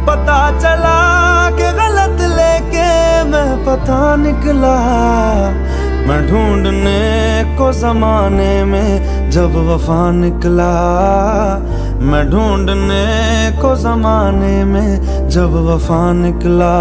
पता चला कि गलत लेके मैं पता निकला। मैं ढूंढने को जमाने में जब वफा निकला। मैं ढूंढने को जमाने में जब वफा निकला।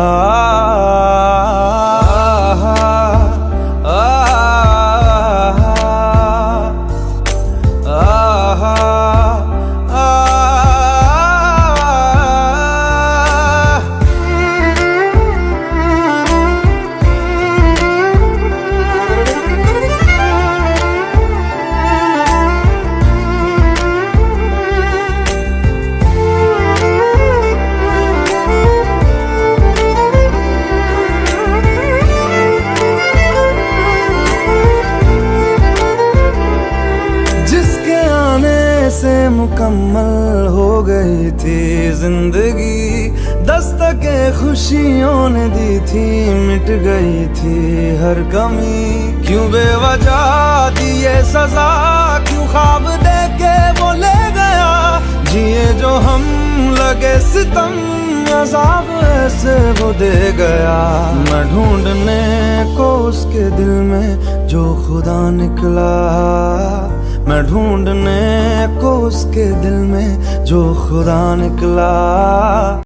से मुकम्मल हो गई थी जिंदगी, दस्तके खुशियों ने दी थी, मिट गई थी हर कमी। क्यों बेवजह दी ये सजा, क्यों ख्वाब देके वो ले गया। जिए जो हम लगे सितम, अज़ाब ऐसे वो दे गया। मैं ढूंढने को उसके दिल में जो खुदा निकला। मैं ढूंढने को उसके दिल में जो खुदा निकला।